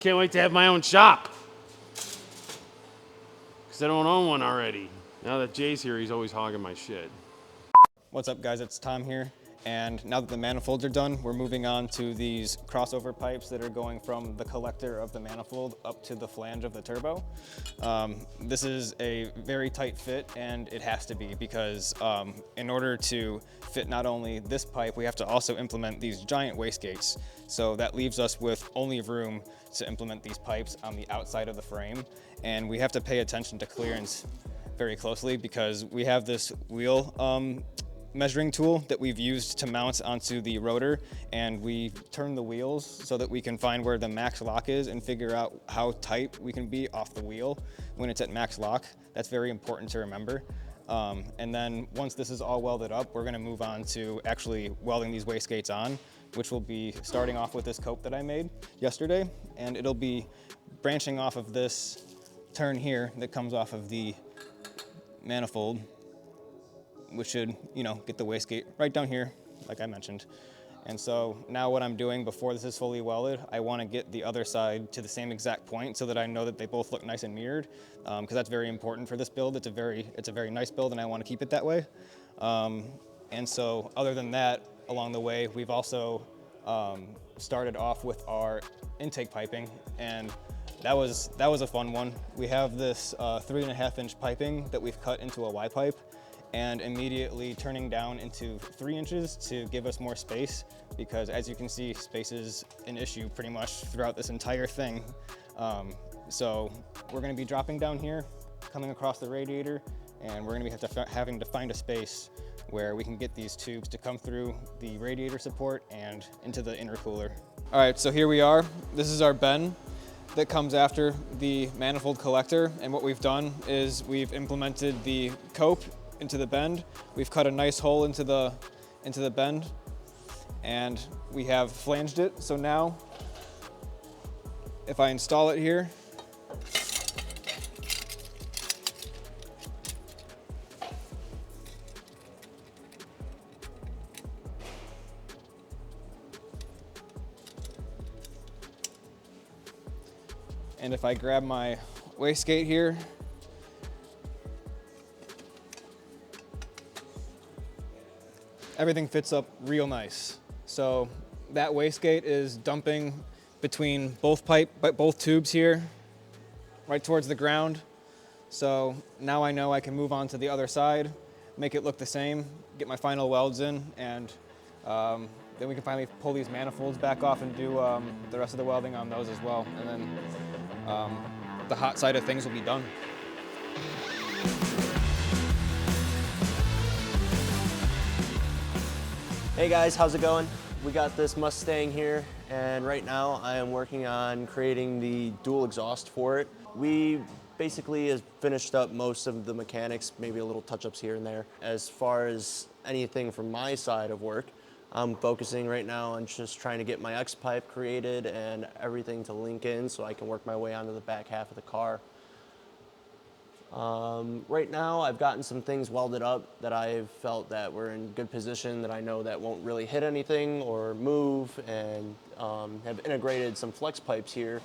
Can't wait to have my own shop. Because I don't own one already. Now that Jay's here, he's always hogging my shit. What's up, guys? It's Tom here. And now that the manifolds are done, we're moving on to these crossover pipes that are going from the collector of the manifold up to the flange of the turbo. This is a very tight fit, and it has to be because in order to fit not only this pipe, we have to also implement these giant wastegates. So that leaves us with only room to implement these pipes on the outside of the frame. And we have to pay attention to clearance very closely because we have this wheel measuring tool that we've used to mount onto the rotor, and we turn the wheels so that we can find where the max lock is and figure out how tight we can be off the wheel when it's at max lock. That's very important to remember. And then once this is all welded up, we're gonna move on to actually welding these wastegates on, which will be starting off with this cope that I made yesterday, and it'll be branching off of this turn here that comes off of the manifold, which should, get the wastegate right down here, like I mentioned. And so now what I'm doing before this is fully welded, I want to get the other side to the same exact point so that I know that they both look nice and mirrored, because that's very important for this build. It's a very nice build, and I want to keep it that way. And so other than that, along the way, we've also started off with our intake piping, and that was a fun one. We have this 3.5-inch piping that we've cut into a Y pipe, and immediately turning down into 3 inches to give us more space, because as you can see, space is an issue pretty much throughout this entire thing. So we're gonna be dropping down here, coming across the radiator, and we're gonna be having to find a space where we can get these tubes to come through the radiator support and into the intercooler. All right, so here we are. This is our bend that comes after the manifold collector, and what we've done is we've implemented the cope into the bend. We've cut a nice hole into the bend, and we have flanged it. So now, if I install it here, and if I grab my wastegate here, everything fits up real nice. So that wastegate is dumping between both tubes here, right towards the ground. So now I know I can move on to the other side, make it look the same, get my final welds in, and then we can finally pull these manifolds back off and do the rest of the welding on those as well. And then the hot side of things will be done. Hey guys, how's it going? We got this Mustang here, and right now I am working on creating the dual exhaust for it. We basically have finished up most of the mechanics, maybe a little touch-ups here and there. As far as anything from my side of work, I'm focusing right now on just trying to get my X-pipe created and everything to link in so I can work my way onto the back half of the car. Right now I've gotten some things welded up that I've felt that were in good position, that I know that won't really hit anything or move, and have integrated some flex pipes here.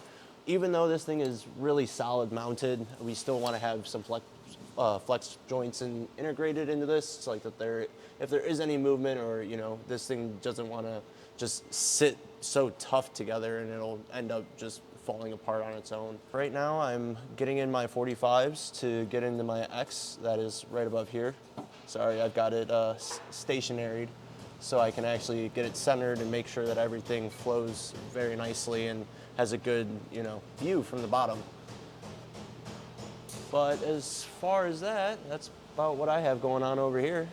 Even though this thing is really solid mounted, we still want to have some flex joints integrated into this, so like that if there is any movement, or this thing doesn't want to just sit so tough together and it'll end up just falling apart on its own. Right now I'm getting in my 45s to get into my X that is right above here. Sorry, I've got it stationaried so I can actually get it centered and make sure that everything flows very nicely and has a good view from the bottom. But as far as that's about what I have going on over here.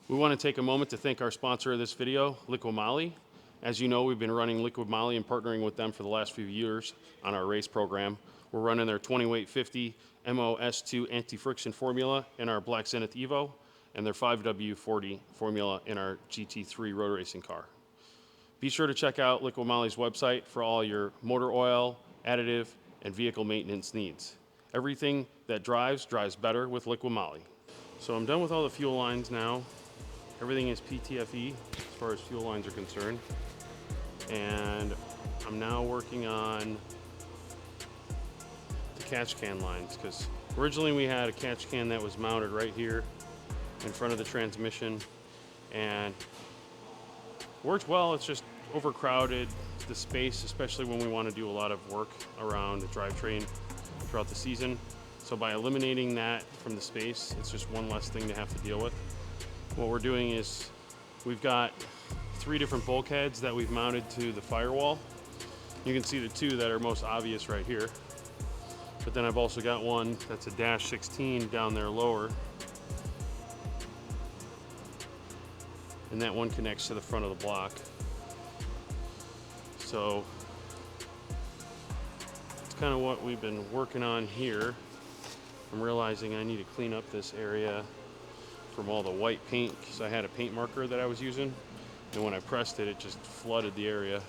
We want to take a moment to thank our sponsor of this video, Liquid Moly. As you know, we've been running Liquid Moly and partnering with them for the last few years on our race program. We're running their 20-weight-50 MOS2 anti-friction formula in our black Zenith EVO, and their 5W40 formula in our GT3 road racing car. Be sure to check out Liquid Moly's website for all your motor oil, additive, and vehicle maintenance needs. Everything that drives better with Liquid Moly. So I'm done with all the fuel lines now. Everything is PTFE as far as fuel lines are concerned. And I'm now working on catch can lines, because originally we had a catch can that was mounted right here in front of the transmission and worked well. It's just overcrowded the space, especially when we want to do a lot of work around the drivetrain throughout the season. So by eliminating that from the space, it's just one less thing to have to deal with. What we're doing is we've got 3 different bulkheads that we've mounted to the firewall. You can see the 2 that are most obvious right here. But then I've also got one that's a dash 16 down there lower. And that one connects to the front of the block. So it's kind of what we've been working on here. I'm realizing I need to clean up this area from all the white paint, because I had a paint marker that I was using, and when I pressed it, it just flooded the area.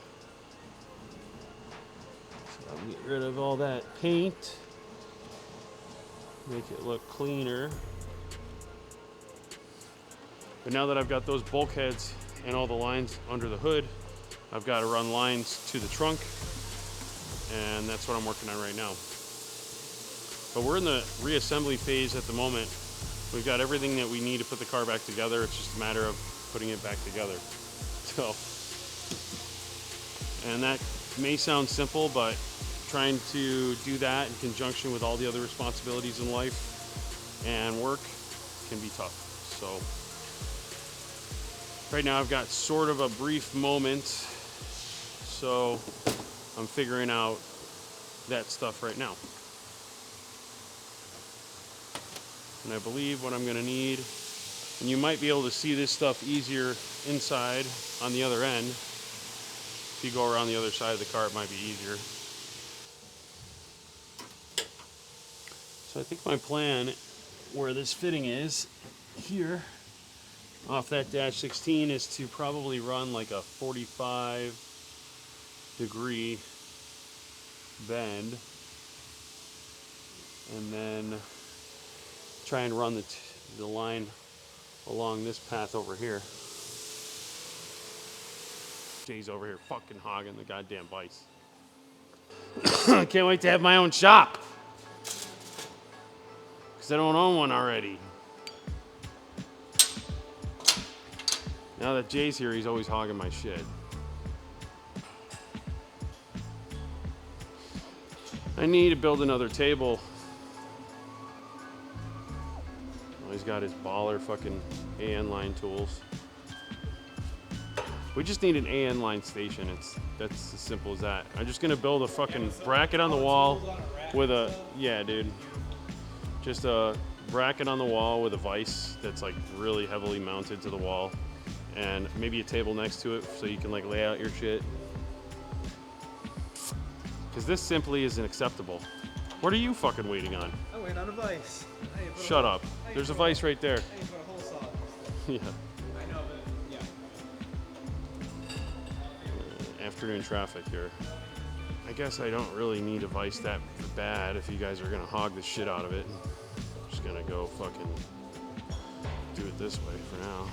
So I'll get rid of all that paint, make it look cleaner. But now that I've got those bulkheads and all the lines under the hood, I've got to run lines to the trunk, and that's what I'm working on right now. But we're in the reassembly phase at the moment. We've got everything that we need to put the car back together. It's just a matter of putting it back together. So, and that may sound simple, but trying to do that in conjunction with all the other responsibilities in life and work can be tough. So right now I've got sort of a brief moment, so I'm figuring out that stuff right now. And I believe what I'm gonna need, and you might be able to see this stuff easier inside on the other end. If you go around the other side of the car, it might be easier. So I think my plan, where this fitting is, here, off that dash 16, is to probably run like a 45-degree bend, and then try and run the line along this path over here. Jay's over here fucking hogging the goddamn vice. I can't wait to have my own shop, because I don't own one already. Now that Jay's here, he's always hogging my shit. I need to build another table. He's got his baller fucking AN line tools. We just need an AN line station. That's as simple as that. I'm just gonna build a fucking bracket on the wall with a, yeah, dude. Just a bracket on the wall with a vise that's like really heavily mounted to the wall, and maybe a table next to it so you can like lay out your shit. Because this simply isn't acceptable. What are you fucking waiting on? I'm waiting on a vise. Shut up. There's a vise right there. I put a hole saw. Yeah. I know, but yeah. Afternoon traffic here. I guess I don't really need a vise that bad if you guys are gonna hog the shit out of it. I'm just gonna go fucking do it this way for now.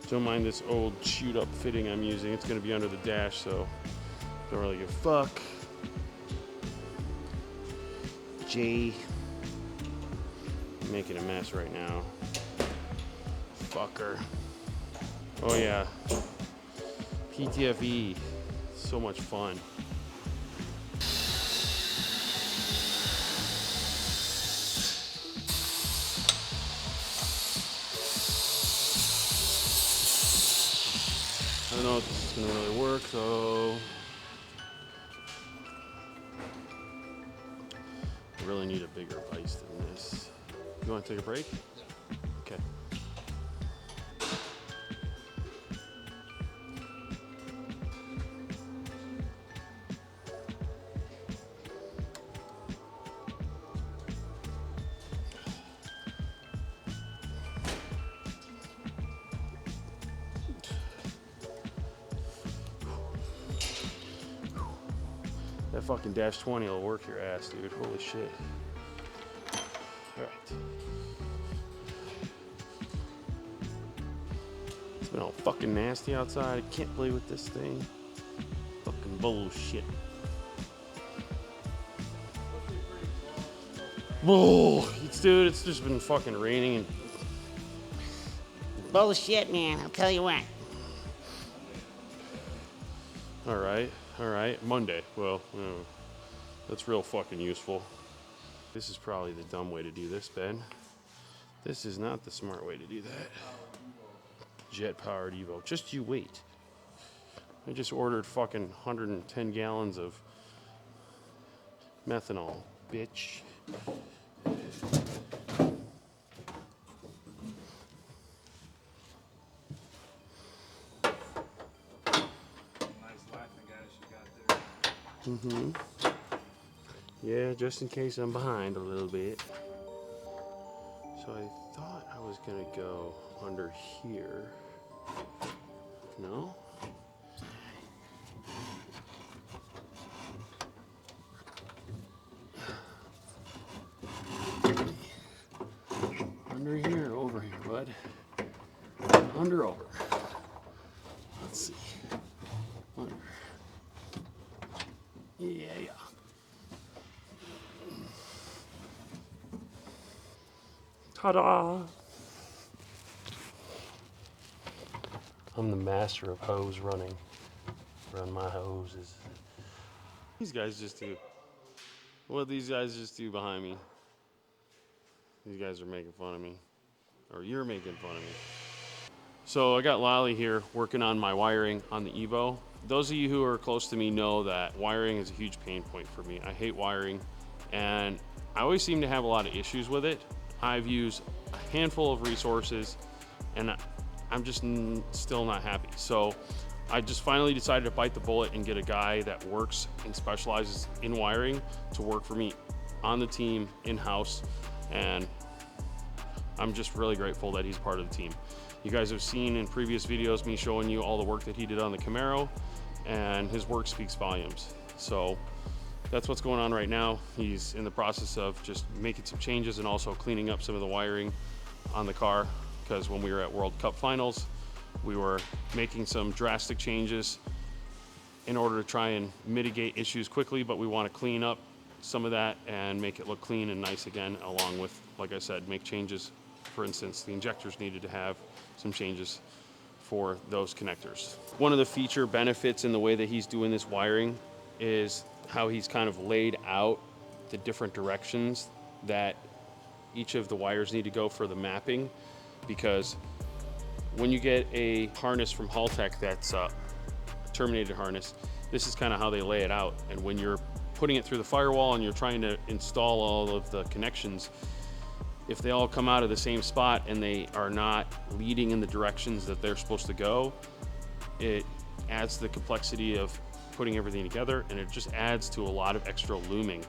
Don't mind this old chewed up fitting I'm using. It's gonna be under the dash, so don't really give a fuck. Jay, making a mess right now. Fucker. Oh yeah. PTFE. So much fun. I don't know if this is gonna really work though. I really need a bigger vise than this. You wanna take a break? Okay. That fucking dash 20 will work your ass, dude. Holy shit. All right. been all fucking nasty outside. I can't play with this thing. Fucking bullshit. Oh, dude, it's just been fucking raining and Bullshit, man, I'll tell you what. all right. Monday. Well, that's real fucking useful. This is probably the dumb way to do this, Ben. This is not the smart way to do that. Jet-powered EVO. Just you wait. I just ordered fucking 110 gallons of methanol, bitch. Yeah, just in case I'm behind a little bit. So I thought I was gonna go under here. No? Under here, over here, bud. Under, over. Let's see. Under. Yeah. Ta-da! I'm the master of hose running. Run my hoses. These guys just do. What these guys just do behind me. These guys are making fun of me. Or you're making fun of me. So I got Lolly here working on my wiring on the EVO. Those of you who are close to me know that wiring is a huge pain point for me. I hate wiring, and I always seem to have a lot of issues with it. I've used a handful of resources, and I'm just still not happy. So I just finally decided to bite the bullet and get a guy that works and specializes in wiring to work for me on the team, in-house, and I'm just really grateful that he's part of the team. You guys have seen in previous videos me showing you all the work that he did on the Camaro, and his work speaks volumes. So that's what's going on right now. He's in the process of just making some changes and also cleaning up some of the wiring on the car, because when we were at World Cup Finals, we were making some drastic changes in order to try and mitigate issues quickly, but we want to clean up some of that and make it look clean and nice again, along with, like I said, make changes. For instance, the injectors needed to have some changes for those connectors. One of the feature benefits in the way that he's doing this wiring is how he's kind of laid out the different directions that each of the wires need to go for the mapping, because when you get a harness from Haltech that's a terminated harness, this is kind of how they lay it out. And when you're putting it through the firewall and you're trying to install all of the connections, if they all come out of the same spot and they are not leading in the directions that they're supposed to go, it adds the complexity of putting everything together, and it just adds to a lot of extra looming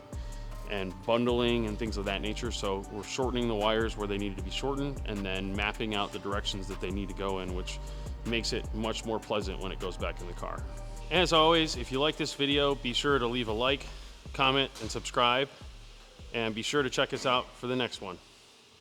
and bundling and things of that nature. So we're shortening the wires where they needed to be shortened and then mapping out the directions that they need to go in, which makes it much more pleasant when it goes back in the car. As always, if you like this video, be sure to leave a like, comment, and subscribe, and be sure to check us out for the next one.